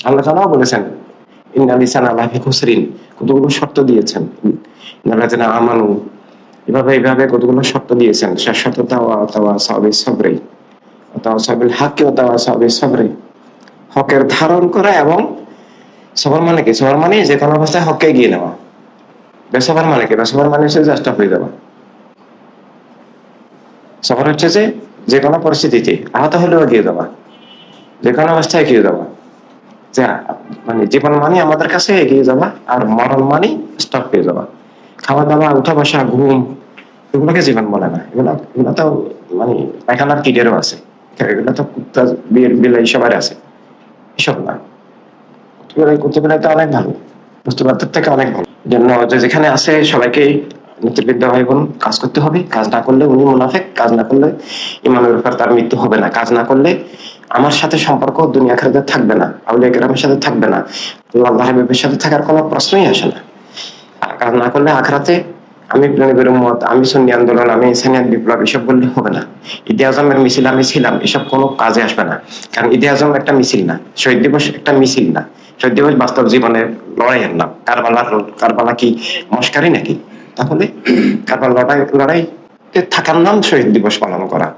আল্লাহ তাআলাও বলেছেন ইন্নাল ইনসানা লাফি খুসরিন, কতগুলো শর্ত দিয়েছেন। ইন্নাল্লাযিনা আমানু, এইভাবে কতগুলো শর্ত দিয়েছেন। শেষ শর্ত তাওয়াসাউ বিস সাবরি ওয়া তাওয়াসাউ বিল হাক্কি ওয়া তাওয়াসাউ বিস সাবরি, হকের ধারণ করা এবং সবার মানে কি? সবার মানে যে কোনো অবস্থায় হককে এগিয়ে নেওয়া। বেসবার মানে কি? বেসবার মানে হচ্ছে জাস্ট হয়ে যাওয়া। সবার হচ্ছে যে কোনো পরিস্থিতিতে আহত হলেও এগিয়ে যাওয়া, যে কোনো অবস্থায় এগিয়ে যাওয়া। যা মানে জীবন মানে আমাদের কাছে এগিয়ে যাওয়া, আর মরণ মানে স্টপ হয়ে যাওয়া। খাওয়া দাওয়া, উঠা বসা, ঘুম, এগুলোকে জীবন বলে না। এগুলো তো মানে পায়খানার কিটেরও আছে, এগুলো তো কুত্তা বিলাই সবার আছে, এসব না। করতে পেরে তো অনেক ভালো, বুঝতে পারতে থেকে অনেক ভালো। জন্য যেখানে আছে সবাইকে নেতৃবৃন্দ ভাই বোন, কাজ করতে হবে। কাজ না করলে উনি মুনাফেক, কাজ না করলে ইমানের ব্যাপার তার মৃত্যু হবে না। কাজ না করলে আমার সাথে সম্পর্ক দুনিয়া আখিরাতে থাকবে না, আউলিয়া কেরামের সাথে থাকবে না, আল্লাহ হাবিবের সাথে থাকার কোনো প্রশ্নই আসে না। আর কাজ না করলে আখিরাতে আমি নবীর উম্মত, আমি সুন্নি আন্দোলন, আমি ইনসানিয়াত বিপ্লব, এসব বললে হবে না। ঈদে আজমের মিছিল আমি ছিলাম, এসব কোনো কাজে আসবে না। কারণ ঈদে আজম একটা মিছিল না, শহীদ দিবস একটা মিছিল না। শহীদ দিবস বাস্তব জীবনের লড়াইয়ের নাম। কারবালা কি মস্কারি নাকি? তাহলে লড়াইতে থাকার নাম শহীদ দিবস পালন করা।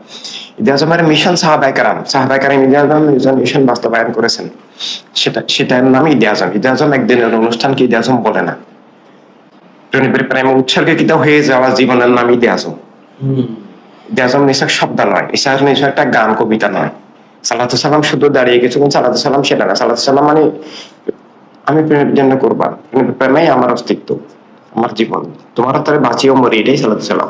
ঈদে আজমের মিশন সাহাবায়ে কেরাম ঈদে আজম মিশন বাস্তবায়ন করেছেন, সেটার নাম ঈদে আজম। ঈদে আজম একদিনের অনুষ্ঠানকে ঈদে আজম বলে না। প্রেমের প্রেমে উৎসর্গিত হয়ে যাওয়া জীবনের নাম ঈদে আজম। ঈদে আজম নিছক শব্দ নয়, নিছক একটা গান কবিতা নয়। সালাতু সালাম শুধু দাঁড়িয়ে কিছুক্ষণ সালাতু সালাম সেটা না। সালাতু সালাম মানে আমি প্রেমের জন্য কোরবান, প্রেমেই আমার অস্তিত্ব, আমার জীবন, তোমার হাতে বাঁচিও মরি, এটাই সালাতু সালাম।